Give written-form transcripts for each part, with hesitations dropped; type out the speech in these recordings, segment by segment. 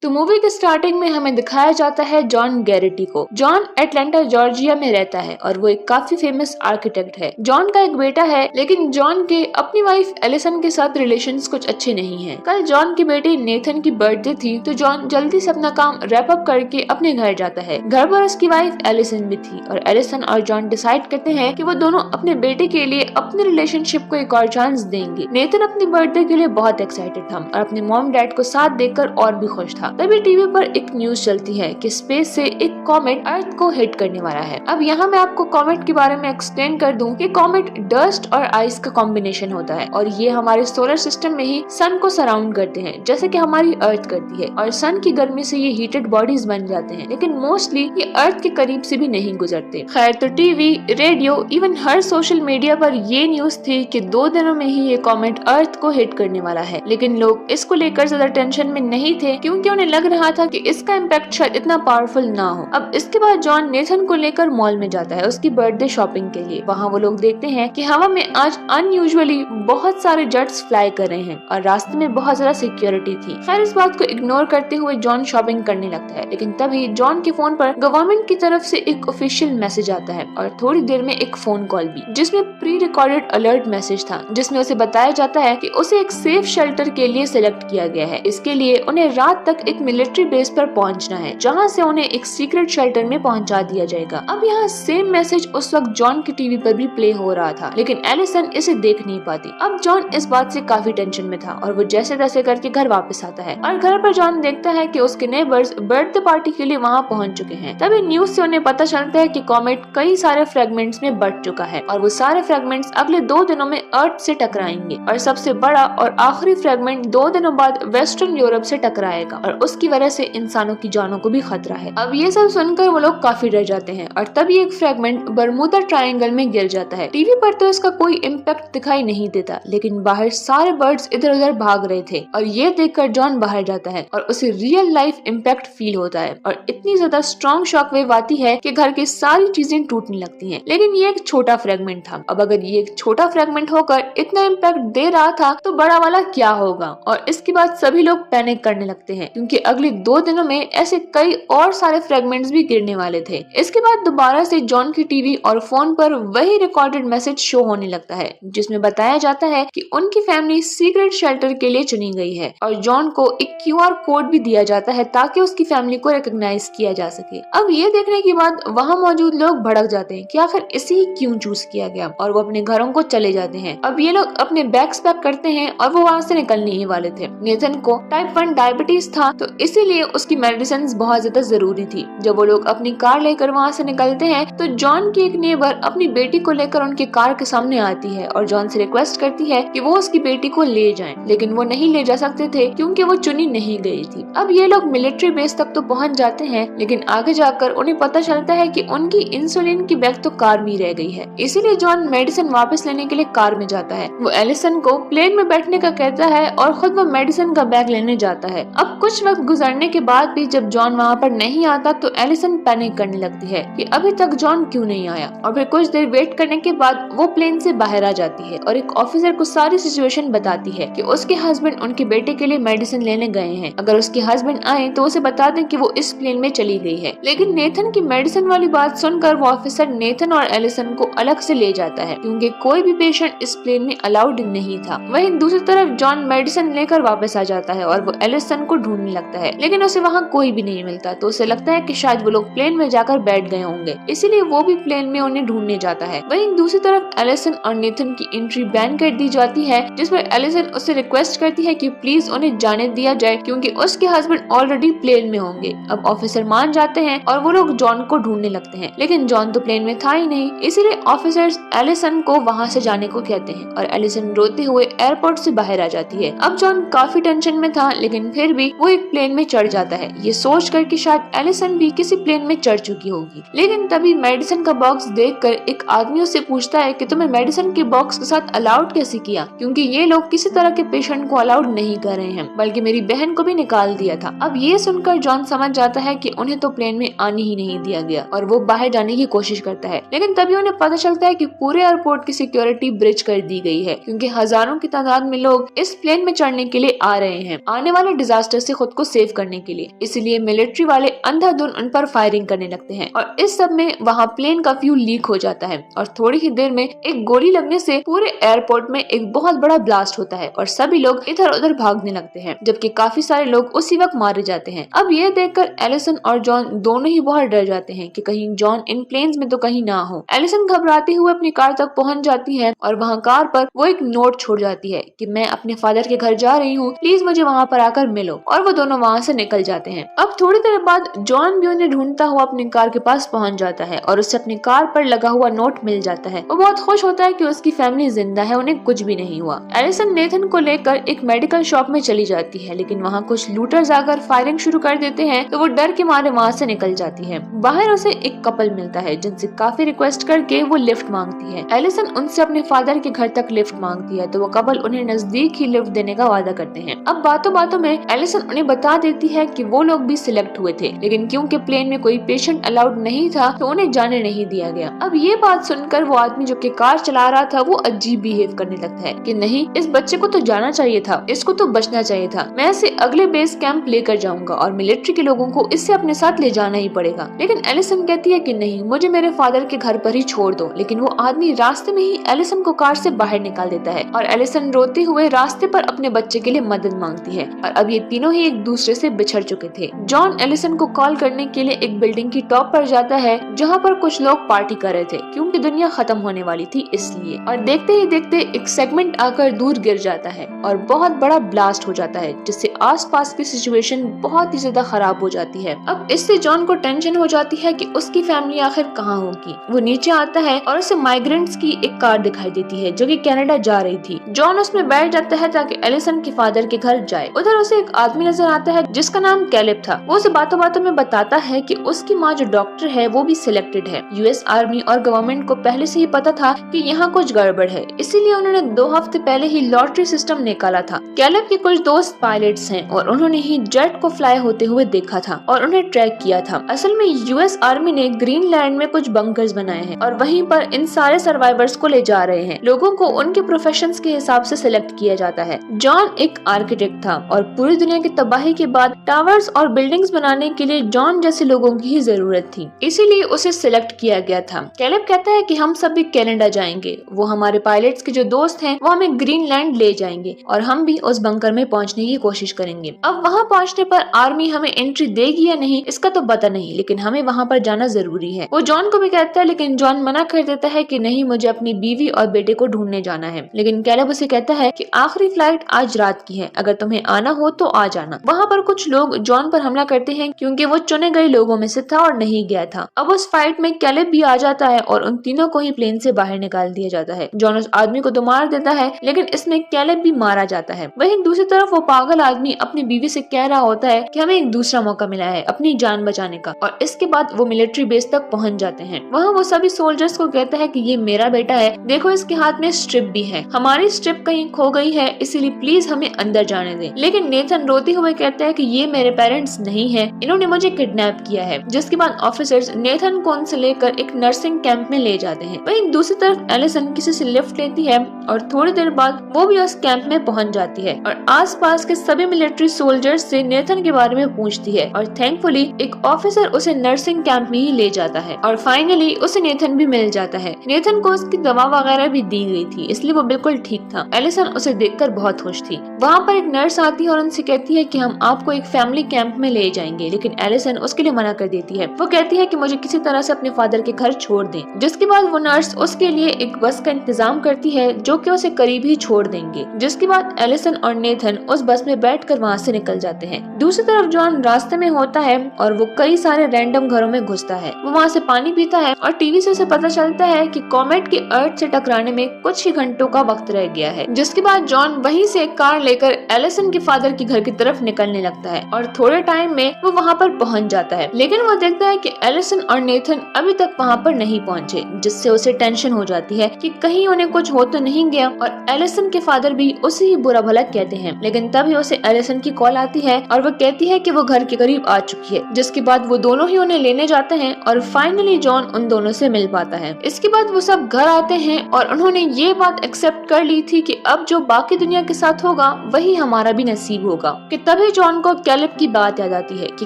तो मूवी के स्टार्टिंग में हमें दिखाया जाता है जॉन गैरिटी को। जॉन एटलांटा जॉर्जिया में रहता है और वो एक काफी फेमस आर्किटेक्ट है। जॉन का एक बेटा है, लेकिन जॉन के अपनी वाइफ एलिसन के साथ रिलेशंस कुछ अच्छे नहीं हैं। कल जॉन की बेटी नेथन की बर्थडे थी, तो जॉन जल्दी से अपना काम रैप अप करके अपने घर जाता है। घर पर उसकी वाइफ एलिसन भी थी और एलिसन और जॉन डिसाइड करते हैं कि वो दोनों अपने बेटे के लिए अपने रिलेशनशिप को एक और चांस देंगे। नेथन अपनी बर्थडे के लिए बहुत एक्साइटेड था और अपने मॉम डैड को साथ देखकर और भी खुश था। तभी टीवी पर एक न्यूज चलती है कि स्पेस से एक कॉमेट अर्थ को हिट करने वाला है। अब यहाँ मैं आपको कॉमेट के बारे में एक्सप्लेन कर दूं कि कॉमेट डस्ट और आइस का कॉम्बिनेशन होता है और ये हमारे सोलर सिस्टम में ही सन को सराउंड करते हैं, जैसे कि हमारी अर्थ करती है। और सन की गर्मी से ये हीटेड बॉडीज बन जाते हैं, लेकिन मोस्टली ये अर्थ के करीब से भी नहीं गुजरते। खैर, तो टीवी, रेडियो, इवन हर सोशल मीडिया पर ये न्यूज थी कि 2 दिनों में ही ये कॉमेट अर्थ को हिट करने वाला है। लेकिन लोग इसको लेकर ज्यादा टेंशन में नहीं थे, क्योंकि उन्हें लग रहा था कि इसका इम्पैक्ट शायद इतना पावरफुल ना हो। अब इसके बाद जॉन नेथन को लेकर मॉल में जाता है उसकी बर्थडे शॉपिंग के लिए। वहाँ वो लोग देखते हैं कि हवा में आज अनयूजुअली बहुत सारे जेट्स फ्लाई कर रहे हैं और रास्ते में बहुत ज्यादा सिक्योरिटी थी। खैर, इस बात को इग्नोर करते हुए जॉन शॉपिंग करने लगता है, लेकिन तभी जॉन के फोन पर गवर्नमेंट की तरफ से एक ऑफिशियल मैसेज आता है और थोड़ी देर में एक फोन कॉल भी, जिसमें प्री रिकॉर्डेड अलर्ट मैसेज था, जिसमें उसे बताया जाता है कि उसे एक सेफ शेल्टर के लिए सिलेक्ट किया गया है। इसके लिए उन्हें रात तक एक मिलिट्री बेस पर पहुंचना है, जहां से उन्हें एक सीक्रेट शेल्टर में पहुंचा दिया जाएगा। अब यहाँ सेम मैसेज उस वक्त जॉन की टीवी पर भी प्ले हो रहा था, लेकिन एलिसन इसे देख नहीं पाती। अब जॉन इस बात से काफी टेंशन में था और वो जैसे तैसे करके घर वापस आता है और घर पर जॉन देखता है कि उसके नेबर्स बर्थडे पार्टी के लिए वहाँ पहुंच चुके हैं। तभी न्यूज से उन्हें पता चलता है कि कॉमेट कई सारे फ्रेगमेंट्स में बट चुका है और वो सारे फ्रेगमेंट्स अगले 2 दिनों में अर्थ से टकराएंगे और सबसे बड़ा और आखिरी फ्रेगमेंट 2 दिनों बाद वेस्टर्न यूरोप से टकराएगा और उसकी वजह से इंसानों की जानों को भी खतरा है। अब ये सब सुनकर वो लोग काफी डर जाते हैं और तभी एक फ्रेगमेंट बरमूदा ट्रायंगल में गिर जाता है। टीवी पर तो इसका कोई इम्पैक्ट दिखाई नहीं देता, लेकिन बाहर सारे बर्ड्स इधर उधर भाग रहे थे और ये देखकर जॉन बाहर जाता है और उसे रियल लाइफ इम्पैक्ट फील होता है और इतनी ज्यादा स्ट्रॉन्ग शॉकवेव आती है कि घर की सारी चीजें टूटने लगती हैं। लेकिन ये एक छोटा फ्रेगमेंट था। अब अगर ये एक छोटा फ्रेगमेंट होकर इतना इम्पैक्ट दे रहा था, तो बड़ा वाला क्या होगा। और इसके बाद सभी लोग पैनिक करने लगते हैं, क्योंकि अगले 2 दिनों में ऐसे कई और सारे फ्रेगमेंट्स भी गिरने वाले थे। इसके बाद दोबारा से जॉन की टीवी और फोन पर वही रिकॉर्डेड मैसेज शो होने लगता है, जिसमें बताया जाता है कि उनकी फैमिली सीक्रेट शेल्टर के लिए चुनी गई है और जॉन को एक QR कोड भी दिया जाता है ताकि उसकी फैमिली को रिकॉग्नाइज किया जा सके। अब ये देखने के बाद वहाँ मौजूद लोग भड़क जाते हैं कि आखिर इसे ही क्यों चूज किया गया और वो अपने घरों को चले जाते हैं। अब ये लोग अपने बैग्स पैक करते हैं और वो वहाँ से निकलने ही वाले थे। नेथन को टाइप 1 डायबिटीज था, तो इसीलिए उसकी मेडिसिन बहुत ज्यादा जरूरी थी। जब वो लोग अपनी कार लेकर वहाँ से निकलते हैं, तो जॉन की एक नेबर अपनी बेटी को लेकर उनकी कार के सामने आती है और जॉन से रिक्वेस्ट करती है कि वो उसकी बेटी को ले जाएं, लेकिन वो नहीं ले जा सकते थे क्योंकि वो चुनी नहीं गई थी। अब ये लोग मिलिट्री बेस तक तो पहुंच जाते हैं, लेकिन आगे जाकर उन्हें पता चलता है कि उनकी इंसुलिन की बैग तो कार में रह गई है। इसीलिए जॉन मेडिसिन वापस लेने के लिए कार में जाता है। वो एलिसन को प्लेन में बैठने का कहता है और खुद वो मेडिसिन का बैग लेने जाता है। अब कुछ वक्त गुजरने के बाद भी जब जॉन वहाँ पर नहीं आता, तो एलिसन पैनिक करने लगती है कि अभी तक जॉन क्यों नहीं आया। और फिर कुछ देर वेट करने के बाद वो प्लेन से बाहर आ जाती है और एक ऑफिसर को सारी सिचुएशन बताती है कि उसके हस्बैंड उनके बेटे के लिए मेडिसिन लेने गए हैं। अगर उसके हस्बैंड आए तो उसे बता दें कि वो इस प्लेन में चली गई है। लेकिन नेथन की मेडिसिन वाली बात सुनकर वो ऑफिसर नेथन और एलिसन को अलग से ले जाता है, क्योंकि कोई भी पेशेंट इस प्लेन में अलाउड नहीं था। वहीं दूसरी तरफ जॉन मेडिसिन लेकर वापस आ जाता है और वो एलिसन को ढूंढने लगता है, लेकिन उसे वहाँ कोई भी नहीं मिलता। तो उसे लगता है कि शायद वो लोग प्लेन में जाकर बैठ गए होंगे, इसीलिए वो भी प्लेन में उन्हें ढूंढने जाता है। वहीं दूसरी तरफ एलिसन और नेथन की एंट्री बैन कर दी जाती है, जिस पर एलिसन उससे रिक्वेस्ट करती है कि प्लीज उन्हें जाने दिया जाए, क्योंकि उसके हस्बैंड ऑलरेडी प्लेन में होंगे। अब ऑफिसर मान जाते हैं और वो लोग जॉन को ढूंढने लगते हैं, लेकिन जॉन तो प्लेन में था ही नहीं। इसीलिए ऑफिसर्स एलिसन को वहाँ से जाने को कहते हैं और एलिसन रोते हुए एयरपोर्ट से बाहर आ जाती है। अब जॉन काफी टेंशन में था, लेकिन फिर भी वो एक प्लेन में चढ़ जाता है, ये सोच कर कि शायद एलिसन भी किसी प्लेन में चढ़ चुकी होगी। लेकिन तभी मेडिसिन का बॉक्स देखकर एक आदमी उससे पूछता है कि तुम्हें मेडिसिन के बॉक्स के साथ अलाउड कैसे किया, क्योंकि ये लोग किसी तरह के पेशेंट को अलाउड नहीं कर रहे हैं, बल्कि मेरी बहन को भी निकाल दिया था। अब ये सुनकर जॉन समझ जाता है कि उन्हें तो प्लेन में आने ही नहीं दिया गया और वो बाहर जाने की कोशिश करता है। लेकिन तभी उन्हें पता चलता है कि पूरे एयरपोर्ट की सिक्योरिटी ब्रिज कर दी गई है, क्योंकि हजारों की तादाद में लोग इस प्लेन में चढ़ने के लिए आ रहे हैं, आने वाले डिजास्टर से खुद को सेव करने के लिए। इसलिए मिलिट्री वाले अंधाधुन उन पर फायरिंग करने लगते हैं और इस सब में वहाँ प्लेन का फ्यूल लीक हो जाता है और थोड़ी ही देर में एक गोली लगने से पूरे एयरपोर्ट में एक बहुत बड़ा ब्लास्ट होता है और सभी लोग इधर उधर भागने लगते हैं, जबकि काफी सारे लोग उसी वक्त मारे जाते हैं। अब ये देखकर एलिसन और जॉन दोनों ही बहुत डर जाते हैं कि कहीं जॉन इन प्लेन्स में तो कहीं ना हो। एलिसन घबराते हुए अपनी कार तक पहुंच जाती है और वहाँ कार पर वो एक नोट छोड़ जाती है कि मैं अपने फादर के घर जा रही हूँ, प्लीज मुझे वहाँ पर आकर मिलो, और वो दोनों वहाँ से निकल जाते हैं। अब थोड़ी देर बाद जॉन भी उन्हें ढूंढता हुआ अपनी कार के पास पहुंच जाता है और उससे अपनी कार पर लगा हुआ नोट मिल जाता है। वो बहुत खुश होता है कि उसकी फैमिली जिंदा है, उन्हें कुछ भी नहीं हुआ। एलिसन नेथन को लेकर एक मेडिकल शॉप में चली जाती है, लेकिन वहाँ कुछ लूटर्स आकर फायरिंग शुरू कर देते हैं तो वो डर के मारे वहाँ से निकल जाती है। बाहर उसे एक कपल मिलता है जिनसे काफी रिक्वेस्ट करके वो लिफ्ट मांगती है। एलिसन उनसे अपने फादर के घर तक लिफ्ट मांगती है तो वो कपल उन्हें नजदीक ही लिफ्ट देने का वादा करते हैं। अब बातों बातों में एलिसन उन्हें बता देती है कि वो लोग भी सिलेक्ट हुए थे, लेकिन क्योंकि प्लेन में कोई पेशेंट अलाउड नहीं था तो उन्हें जाने नहीं दिया गया। अब ये बात सुनकर वो आदमी जो कि कार चला रहा था वो अजीब बिहेव करने लगता है कि नहीं, इस बच्चे को तो जाना चाहिए था, इसको तो बचना चाहिए था, मैं इसे अगले बेस कैंप लेकर जाऊंगा और मिलिट्री के लोगों को इससे अपने साथ ले जाना ही पड़ेगा। लेकिन एलिसन कहती है कि नहीं, मुझे मेरे फादर के घर पर ही छोड़ दो। लेकिन वो आदमी रास्ते में ही एलिसन को कार से बाहर निकाल देता है और एलिसन रोते हुए रास्ते पर अपने बच्चे के लिए मदद मांगती है और अब ये तीनों ही एक दूसरे से बिछड़ चुके थे। जॉन एलिसन को कॉल करने के लिए एक बिल्डिंग की टॉप पर जाता है जहाँ पर कुछ लोग पार्टी कर रहे थे क्योंकि दुनिया खत्म होने वाली थी इसलिए, और देखते ही देखते एक सेगमेंट आकर दूर गिर जाता है और बहुत बड़ा ब्लास्ट हो जाता है जिससे आसपास की सिचुएशन बहुत ही ज्यादा खराब हो जाती है। अब इससे जॉन को टेंशन हो जाती है कि उसकी फैमिली आखिर कहाँ होगी। वो नीचे आता है और उसे माइग्रेंट्स की एक कार दिखाई देती है जो कि कनाडा जा रही थी। जॉन उसमें बैठ जाता है ताकि एलिसन के फादर के घर जाए। उधर उसे एक आदमी नजर आता है जिसका नाम कैलेब था। वो उसे बातों बातों में बताता है कि उसकी माँ जो डॉक्टर है वो भी सिलेक्टेड है। यूएस आर्मी और गवर्नमेंट को पहले से ही पता था कि यहाँ कुछ गड़बड़ है, इसीलिए उन्होंने 2 हफ्ते पहले ही लॉटरी सिस्टम निकाला था। कैलेब के कुछ दोस्त पायलट्स हैं और उन्होंने ही जेट को फ्लाई होते हुए देखा था और उन्हें ट्रैक किया था। असल में यूएस आर्मी ने ग्रीनलैंड में कुछ बंकर्स बनाए हैं और वहीं पर इन सारे सर्वाइवर्स को ले जा रहे हैं। लोगों को उनके प्रोफेशंस के हिसाब से सिलेक्ट किया जाता है। जॉन एक आर्किटेक्ट था और पूरी दुनिया की तबाही के बाद टावर्स और बिल्डिंग्स बनाने के लिए जॉन जैसे लोगों की ही जरूरत थी, इसीलिए उसे सिलेक्ट किया गया था। कैलेब कहता है कि हम सब भी कनाडा जाएंगे, वो हमारे पायलट्स के जो दोस्त हैं वो हमें ग्रीनलैंड ले जाएंगे और हम भी उस बंकर में पहुंचने की कोशिश करेंगे। अब वहां पहुंचने पर आर्मी हमें एंट्री देगी या नहीं इसका तो पता नहीं, लेकिन हमें वहां पर जाना जरूरी है। वो जॉन को भी कहता है लेकिन जॉन मना कर देता है कि नहीं, मुझे अपनी बीवी और बेटे को ढूंढने जाना है। लेकिन कैलेब उसे कहता है कि आखिरी फ्लाइट आज रात की है, अगर तुम्हें आना हो तो आ जाना। वहाँ पर कुछ लोग जॉन पर हमला करते हैं क्योंकि वो चुने गए लोगों में से था और नहीं गया था। अब उस फाइट में कैलेब भी आ जाता है और उन तीनों को ही प्लेन से बाहर निकाल दिया जाता है। जॉन उस आदमी को तो मार देता है लेकिन इसमें कैलेब भी मारा जाता है। वहीं दूसरी तरफ वो पागल आदमी अपनी बीवी से कह रहा होता है कि हमें एक दूसरा मौका मिला है अपनी जान बचाने का, और इसके बाद वो मिलिट्री बेस तक पहुंच जाते हैं। वहाँ वो सभी सोल्जर्स को कहता है कि ये मेरा बेटा है, देखो इसके हाथ में स्ट्रिप भी है, हमारी स्ट्रिप कहीं खो गई है इसीलिए प्लीज हमें अंदर जाने दें। लेकिन नेथन रोते हुए कहता है कि ये मेरे पेरेंट्स नहीं है, इन्होंने मुझे किडनैप किया है। जिसके बाद ऑफिसर्स नेथन को उनसे लेकर एक नर्सिंग कैंप में ले जाते हैं। वहीं दूसरी तरफ एलिसन किसी से लिफ्ट लेती है और थोड़ी देर बाद वो भी उस कैंप में पहुंच जाती है और आसपास के सभी मिलिट्री सोल्जर्स से नेथन के बारे में पूछती है और थैंकफुली एक ऑफिसर उसे नर्सिंग कैंप में ही ले जाता है और फाइनली उसे नेथन भी मिल जाता है। नेथन को उसकी दवा वगैरह भी दी गई थी इसलिए वो बिल्कुल ठीक था। एलिसन उसे देखकर बहुत खुश थी। वहाँ पर एक नर्स आती है और उनसे कहती है कि हम आपको एक फैमिली कैंप में ले जाएंगे, लेकिन एलिसन उसके लिए मना कर देती है। वो कहती है कि मुझे किसी तरह से अपने फादर के घर छोड़ दें। जिसके बाद वो नर्स उसके लिए एक बस का इंतजाम करती है जो कि उसे करीब ही छोड़ देंगे। जिसके बाद एलिसन और नेथन उस बस में बैठकर वहाँ से निकल जाते हैं। दूसरी तरफ जॉन रास्ते में होता है और वो कई सारे रैंडम घरों में घुसता है। वो वहाँ से पानी पीता है और टीवी से उसे पता चलता है कि कॉमेट के अर्थ से टकराने में कुछ ही घंटों का वक्त रह गया है। जिसके बाद जॉन वहीं से एक कार लेकर एलिसन के फादर के घर की तरफ निकलने लगता है और थोड़े टाइम में वो वहाँ पर पहुँच जाता है। लेकिन वो देखता है कि एलिसन और नेथन अभी तक वहाँ पर नहीं पहुँचे, जिससे उसे टेंशन हो जाती है कि कहीं उन्हें कुछ हो तो नहीं गया, और एलिसन के फादर भी उसे ही बुरा भला कहते हैं। लेकिन तभी उसे एलिसन की कॉल आती है और वो कहती है कि वो घर के करीब आ चुकी है। जिसके बाद वो दोनों ही उन्हें लेने जाते हैं और फाइनली जॉन उन दोनों से मिल पाता है। इसके बाद वो सब घर आते हैं और उन्होंने ये बात एक्सेप्ट कर ली थी कि अब जो बाकी दुनिया के साथ होगा वही हमारा भी नसीब होगा। कि तब तभी जॉन को कैलिब की बात याद आती है कि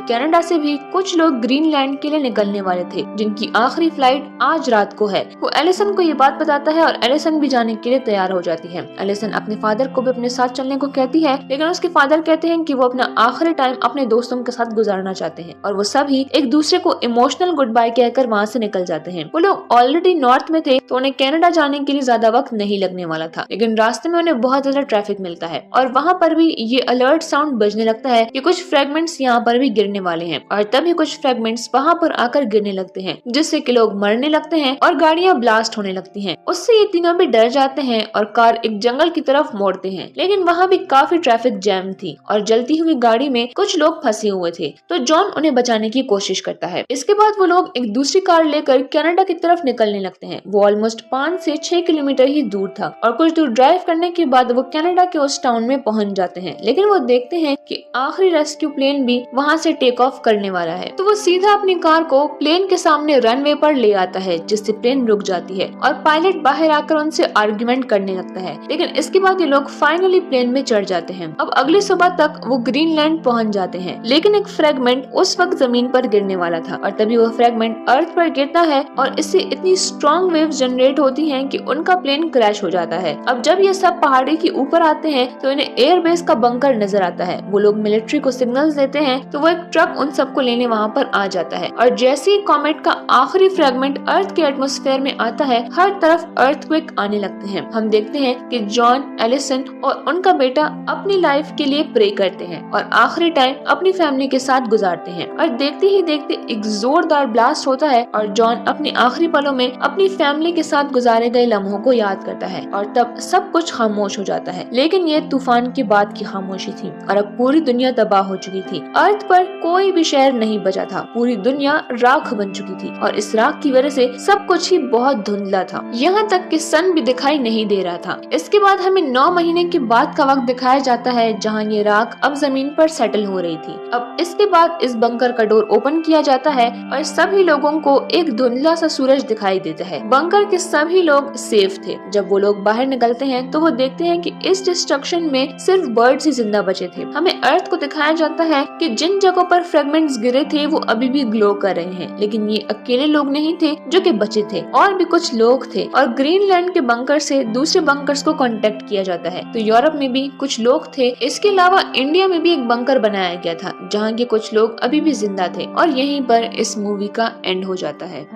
कनाडा से भी कुछ लोग ग्रीनलैंड के लिए निकलने वाले थे, जिनकी आखिरी फ्लाइट आज रात को है। वो एलिसन को ये बात बताता है और एलिसन भी जाने के लिए तैयार हो जाती है। एलिसन अपने फादर को भी अपने साथ चलने को कहती है, लेकिन उसके फादर कहते हैं कि वो अपना आखिरी टाइम अपने दोस्तों के साथ गुजारना चाहते हैं और वो सभी एक दूसरे को इमोशनल गुड बाय कहकर वहाँ से निकल जाते हैं। वो लोग ऑलरेडी नॉर्थ में थे तो उन्हें कनाडा जाने के लिए ज्यादा वक्त नहीं लगने वाला था, लेकिन रास्ते में उन्हें बहुत ज्यादा ट्रैफिक मिलता है और वहाँ पर भी ये अलर्ट साउंड बजने लगता है कि कुछ फ्रेगमेंट्स यहाँ पर भी गिरने वाले हैं और तभी कुछ फ्रेगमेंट्स वहाँ पर आकर गिरने लगते हैं, जिससे कि लोग मरने लगते हैं और गाड़ियाँ ब्लास्ट होने लगती हैं। उससे ये तीनों भी डर जाते हैं और कार एक जंगल की तरफ मोड़ते हैं, लेकिन वहाँ भी काफी ट्रैफिक जैम थी और जलती हुई गाड़ी में कुछ लोग फंसे हुए थे, तो जॉन उन्हें बचाने की कोशिश करता है। इसके बाद वो लोग एक दूसरी कार लेकर कनाडा की तरफ निकलने लगते हैं। वो ऑलमोस्ट 5 से 6 किलोमीटर ही दूर था और कुछ दूर ड्राइव करने के बाद वो कनाडा के उस टाउन में पहुंच जाते हैं, लेकिन वो देखते हैं कि आखिरी रेस्क्यू प्लेन भी वहां से टेक ऑफ करने वाला है। तो वो सीधा अपनी कार को प्लेन के सामने रनवे पर ले आता है, जिससे प्लेन रुक जाती है और पायलट बाहर आकर उनसे आर्ग्यूमेंट करने लगता है। लेकिन इसके बाद ये लोग फाइनली प्लेन में चढ़ जाते हैं। अब अगली सुबह तक वो ग्रीनलैंड पहुंच जाते हैं, लेकिन एक फ्रेगमेंट उस वक्त जमीन पर गिरने वाला था और तभी वो फ्रेगमेंट अर्थ पर गिरता है और इससे इतनी स्ट्रॉन्ग वेव्स जनरेट होती हैं कि उनका प्लेन क्रैश हो जाता है। अब जब ये सब पहाड़ी के ऊपर आते हैं तो इन्हें एयरबेस का बंकर नजर आता है। वो लोग मिलिट्री को सिग्नल्स देते हैं तो वो एक ट्रक उन सबको लेने वहाँ पर आ जाता है और जैसे ही कॉमेट का आखिरी फ्रेगमेंट अर्थ के एटमॉस्फेयर में आता है, हर तरफ अर्थक्वेक आने लगते हैं। हम देखते हैं कि जॉन, एलिसन और उनका बेटा अपनी लाइफ के लिए प्रे करते हैं और आखिरी टाइम अपनी फैमिली के साथ गुजारते हैं और देखते ही देखते एक जोरदार ब्लास्ट होता है और जॉन अपने आखिरी पलों में अपनी फैमिली के साथ गुजारे गए लम्हों को याद करता है और तब सब कुछ खामोश हो जाता है। लेकिन ये तूफान के बाद की खामोशी थी और अब पूरी दुनिया तबाह हो चुकी थी। अर्थ पर कोई भी शहर नहीं बचा था, पूरी दुनिया राख बन चुकी थी और इस राख की वजह से सब कुछ ही बहुत धुंधला था, यहाँ तक कि सन भी दिखाई नहीं दे रहा था। इसके बाद हमें 9 महीने के बाद का वक्त दिखाया जाता है जहाँ ये राख अब जमीन पर सेटल हो रही थी। अब इसके बाद इस बंकर का डोर ओपन किया जाता है और सभी लोगों को एक धुंधला सा सूरज दिखाई देता है। बंकर के सभी लोग सेफ थे। जब वो लोग बाहर निकलते हैं तो वो देखते हैं कि इस डिस्ट्रक्शन में सिर्फ बर्ड्स ही जिंदा बचे थे। हमें अर्थ को दिखाया जाता है कि जिन जगहों पर फ्रेगमेंट्स गिरे थे वो अभी भी ग्लो कर रहे हैं, लेकिन ये अकेले लोग नहीं थे जो कि बचे थे, और भी कुछ लोग थे और ग्रीनलैंड के बंकर से दूसरे बंकर्स को कांटेक्ट किया जाता है। तो यूरोप में भी कुछ लोग थे। इसके अलावा इंडिया में भी एक बंकर बनाया गया था जहाँ के कुछ लोग अभी भी जिंदा थे और यहीं पर इस मूवी का एंड हो जाता है।